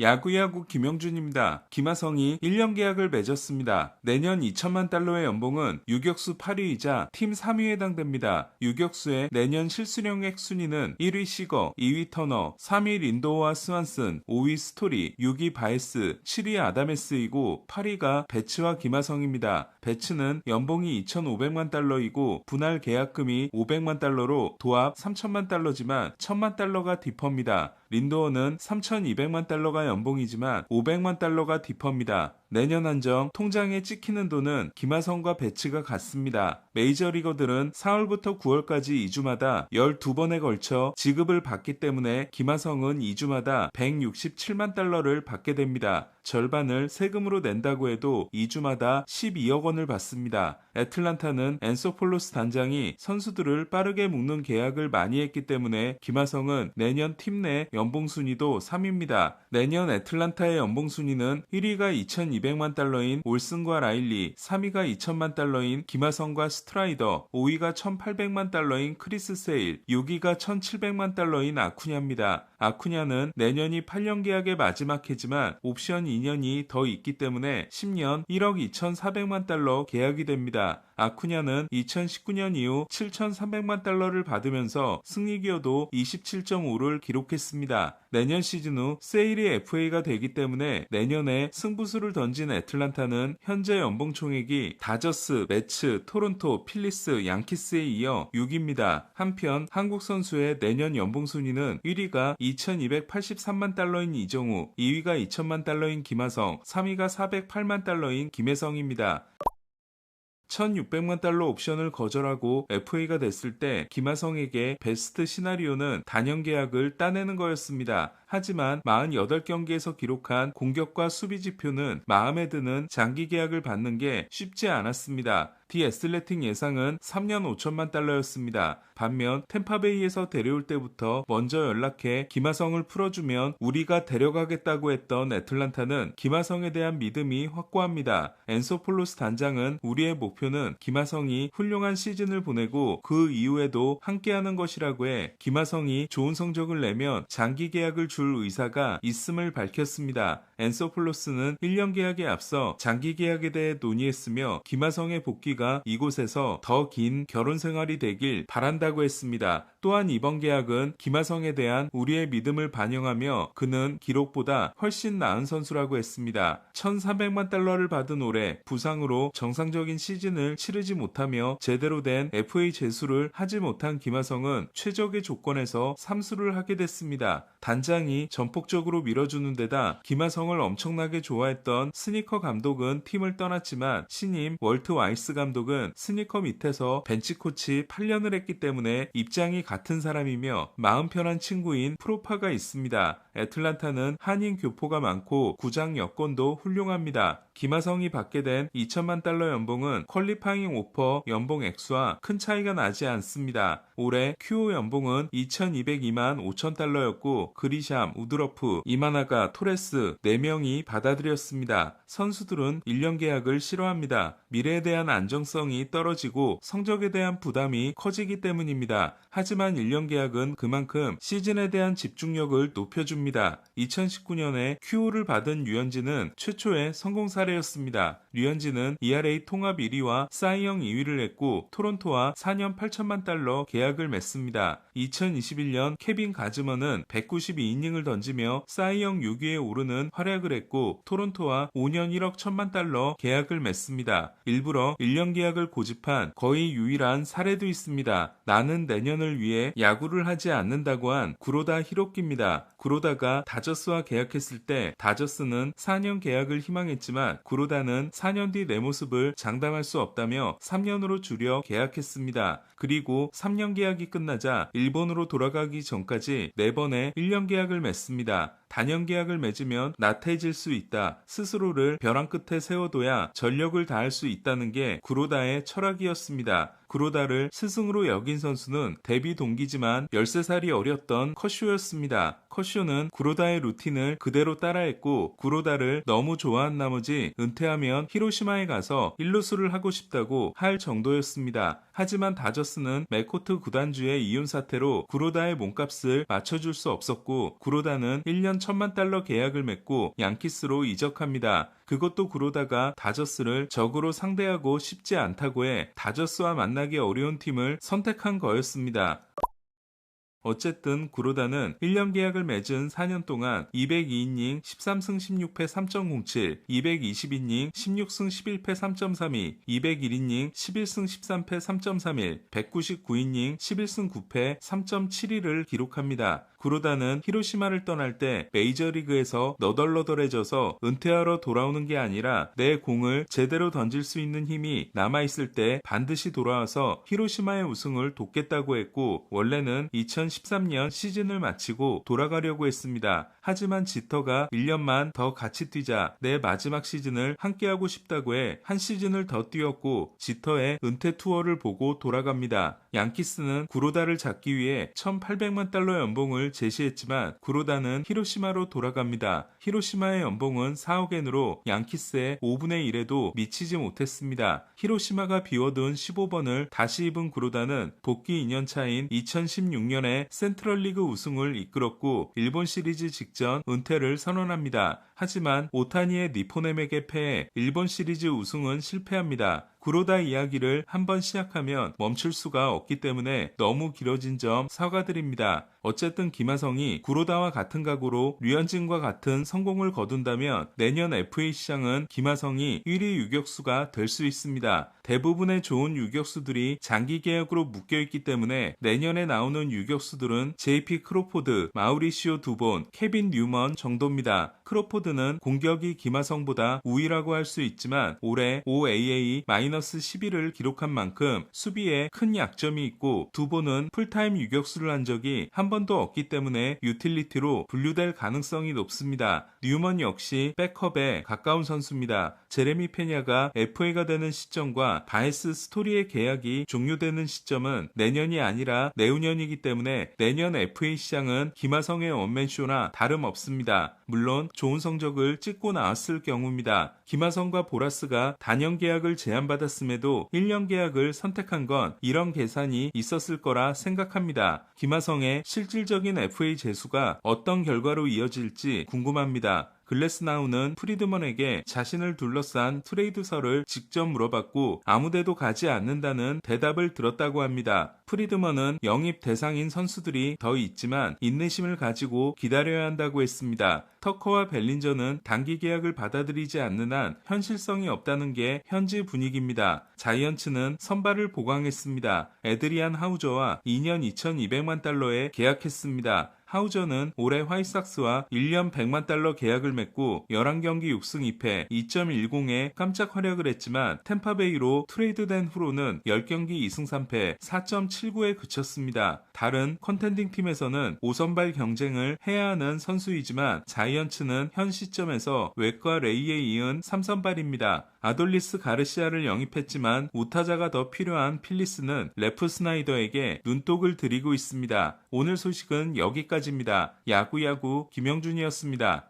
야구야구 김영준입니다. 김하성이 1년 계약을 맺었습니다. 내년 2천만 달러의 연봉은 유격수 8위이자 팀 3위에 해당됩니다. 유격수의 내년 실수령액 순위는 1위 시거, 2위 터너, 3위 린도어와 스완슨, 5위 스토리, 6위 바에스, 7위 아다메스이고 8위가 배츠와 김하성입니다. 배츠는 연봉이 2,500만 달러이고 분할 계약금이 500만 달러로 도합 3천만 달러지만 1,000만 달러가 디퍼입니다. 린도어는 3,200만 달러가 연봉이지만 500만 달러가 디퍼입니다. 내년 한정 통장에 찍히는 돈은 김하성과 배츠가 같습니다. 메이저리거들은 4월부터 9월까지 2주마다 12번에 걸쳐 지급을 받기 때문에 김하성은 2주마다 167만 달러를 받게 됩니다. 절반을 세금으로 낸다고 해도 2주마다 12억 원을 받습니다. 애틀란타는 앤소폴로스 단장이 선수들을 빠르게 묶는 계약을 많이 했기 때문에 김하성은 내년 팀 내 연봉 순위도 3위입니다. 내년 애틀란타의 연봉 순위는 1위가 2,200만 달러인 올슨과 라일리, 3위가 2,000만 달러인 김하성과 스트라이더, 5위가 1,800만 달러인 크리스 세일, 6위가 1,700만 달러인 아쿠냐입니다. 아쿠냐는 내년이 8년 계약의 마지막 해지만 옵션 2년이 더 있기 때문에 10년 1억 2,400만 달러 계약이 됩니다. 아쿠냐는 2019년 이후 7,300만 달러를 받으면서 승리 기여도 27.5를 기록했습니다. 내년 시즌 후 세일이 FA가 되기 때문에 내년에 승부수를 던진 애틀란타는 현재 연봉 총액이 다저스, 매츠, 토론토, 필리스, 양키스에 이어 6위입니다. 한편 한국 선수의 내년 연봉 순위는 1위가 2,283만 달러인 이정우, 2위가 2,000만 달러인 김하성, 3위가 408만 달러인 김혜성입니다. 1,600만 달러 옵션을 거절하고 FA가 됐을 때 김하성에게 베스트 시나리오는 단연 계약을 따내는 거였습니다. 하지만 48경기에서 기록한 공격과 수비 지표는 마음에 드는 장기 계약을 받는 게 쉽지 않았습니다. 디 애슬레틱 예상은 3년 5천만 달러였습니다. 반면 템파베이에서 데려올 때부터 먼저 연락해 김하성을 풀어주면 우리가 데려가겠다고 했던 애틀란타는 김하성에 대한 믿음이 확고합니다. 앤소폴로스 단장은 우리의 목표는 김하성이 훌륭한 시즌을 보내고 그 이후에도 함께하는 것이라고 해 김하성이 좋은 성적을 내면 장기 계약을 줄 의사가 있음을 밝혔습니다. 앤소폴로스는 1년 계약에 앞서 장기 계약에 대해 논의했으며 김하성의 복귀가 이곳에서 더 긴 결혼 생활이 되길 바란다고 했습니다. 또한 이번 계약은 김하성에 대한 우리의 믿음을 반영하며 그는 기록보다 훨씬 나은 선수라고 했습니다. 1,400만 달러를 받은 올해 부상으로 정상적인 시즌을 치르지 못하며 제대로 된 FA 제수를 하지 못한 김하성은 최적의 조건에서 삼수를 하게 됐습니다. 단장이 전폭적으로 밀어주는 데다 김하성을 엄청나게 좋아했던 스니커 감독은 팀을 떠났지만 신임 월트 와이스 감독은 스니커 밑에서 벤치코치 8년을 했기 때문에 입장이 같은 사람이며 마음 편한 친구인 프로파가 있습니다. 애틀란타는 한인 교포가 많고 구장 여건도 훌륭합니다. 김하성이 받게 된 2천만 달러 연봉은 퀄리파잉 오퍼 연봉 액수와 큰 차이가 나지 않습니다. 올해 QO 연봉은 2,202만 5천 달러였고 그리샴, 우드러프, 이마나가, 토레스 4명이 받아들였습니다. 선수들은 1년 계약을 싫어합니다. 미래에 대한 안정성이 떨어지고 성적에 대한 부담이 커지기 때문입니다. 하지만 1년 계약은 그만큼 시즌에 대한 집중력을 높여줍니다. 2019년에 QO를 받은 류현진은 최초의 성공 사례였습니다. 류현진은 ERA 통합 1위와 사이영 2위를 했고 토론토와 4년 8천만 달러 계약을 맺습니다. 2021년 케빈 가즈먼은 192이닝을 던지며 사이영 6위에 오르는 활약을 했고 토론토와 5년 1억 1천만 달러 계약을 맺습니다. 일부러 1년 계약을 고집한 거의 유일한 사례도 있습니다. 나는 내년을 위해 야구를 하지 않는다고 한 구로다 히로키입니다. 구로다가 다저스와 계약했을 때 다저스는 4년 계약을 희망했지만 구로다는 4년 뒤 내 모습을 장담할 수 없다며 3년으로 줄여 계약했습니다. 그리고 3년 계약이 끝나자 일본으로 돌아가기 전까지 4번의 1년 계약을 맺습니다. 단연 계약을 맺으면 나태해질 수 있다. 스스로를 벼랑 끝에 세워둬야 전력을 다할 수 있다는 게 구로다의 철학이었습니다. 구로다를 스승으로 여긴 선수는 데뷔 동기지만 13살이 어렸던 커쇼였습니다. 커쇼는 구로다의 루틴을 그대로 따라했고 구로다를 너무 좋아한 나머지 은퇴하면 히로시마에 가서 일루수를 하고 싶다고 할 정도였습니다. 하지만 다저스는 맥코트 구단주의 이혼 사태로 구로다의 몸값을 맞춰줄 수 없었고 구로다는 1년 1,000만 달러 계약을 맺고 양키스로 이적합니다. 그것도 구로다가 다저스를 적으로 상대하고 싶지 않다고 해 다저스와 만나기 어려운 팀을 선택한 거였습니다. 어쨌든 구로다는 1년 계약을 맺은 4년 동안 202이닝 13승 16패 3.07, 220이닝 16승 11패 3.32, 201이닝 11승 13패 3.31, 199이닝 11승 9패 3.72를 기록합니다. 구로다는 히로시마를 떠날 때 메이저리그에서 너덜너덜해져서 은퇴하러 돌아오는 게 아니라 내 공을 제대로 던질 수 있는 힘이 남아있을 때 반드시 돌아와서 히로시마의 우승을 돕겠다고 했고 원래는 2013년 시즌을 마치고 돌아가려고 했습니다. 하지만 지터가 1년만 더 같이 뛰자 내 마지막 시즌을 함께하고 싶다고 해 한 시즌을 더 뛰었고 지터의 은퇴 투어를 보고 돌아갑니다. 양키스는 구로다를 잡기 위해 1,800만 달러 연봉을 제시했지만 구로다는 히로시마로 돌아갑니다. 히로시마의 연봉은 4억엔으로 양키스의 5분의 1에도 미치지 못했습니다. 히로시마가 비워둔 15번을 다시 입은 구로다는 복귀 2년 차인 2016년에 센트럴리그 우승을 이끌었고 일본 시리즈 직전 은퇴를 선언합니다. 하지만 오타니의 니포넴에게 패해 일본 시리즈 우승은 실패합니다. 구로다 이야기를 한번 시작하면 멈출 수가 없기 때문에 너무 길어진 점 사과드립니다. 어쨌든 김하성이 구로다와 같은 각오로 류현진과 같은 성공을 거둔다면 내년 FA 시장은 김하성이 1위 유격수가 될 수 있습니다. 대부분의 좋은 유격수들이 장기 계약으로 묶여있기 때문에 내년에 나오는 유격수들은 JP 크로포드, 마우리시오 두본, 케빈 뉴먼 정도입니다. 크로포드는 공격이 김하성보다 우위라고 할 수 있지만 올해 OAA-11을 기록한 만큼 수비에 큰 약점이 있고 두본은 풀타임 유격수를 한 적이 한 번도 없기 때문에 유틸리티로 분류될 가능성이 높습니다. 뉴먼 역시 백업에 가까운 선수입니다. 제레미 페냐가 FA가 되는 시점과 바에스 스토리의 계약이 종료되는 시점은 내년이 아니라 내후년이기 때문에 내년 FA 시장은 김하성의 원맨쇼나 다름없습니다. 물론 좋은 성적을 찍고 나왔을 경우입니다. 김하성과 보라스가 단연 계약을 제안받았음에도 1년 계약을 선택한 건 이런 계산이 있었을 거라 생각합니다. 김하성의 실질적인 FA 재수가 어떤 결과로 이어질지 궁금합니다. 글래스나우는 프리드먼에게 자신을 둘러싼 트레이드설을 직접 물어봤고 아무데도 가지 않는다는 대답을 들었다고 합니다. 프리드먼은 영입 대상인 선수들이 더 있지만 인내심을 가지고 기다려야 한다고 했습니다. 터커와 벨린저는 단기 계약을 받아들이지 않는 한 현실성이 없다는 게 현지 분위기입니다. 자이언츠는 선발을 보강했습니다. 에드리안 하우저와 2년 2,200만 달러에 계약했습니다. 하우저는 올해 화이삭스와 1년 100만 달러 계약을 맺고 11경기 6승 2패 2.10에 깜짝 활약을 했지만 템파베이로 트레이드된 후로는 10경기 2승 3패 4.79에 그쳤습니다. 다른 컨텐딩 팀에서는 5선발 경쟁을 해야 하는 선수이지만 자이언츠는 현 시점에서 웻과 레이에 이은 3선발입니다. 아돌리스 가르시아를 영입했지만 우타자가 더 필요한 필리스는 레프 스나이더에게 눈독을 들이고 있습니다. 오늘 소식은 여기까지입니다. 야구야구 김영준이었습니다.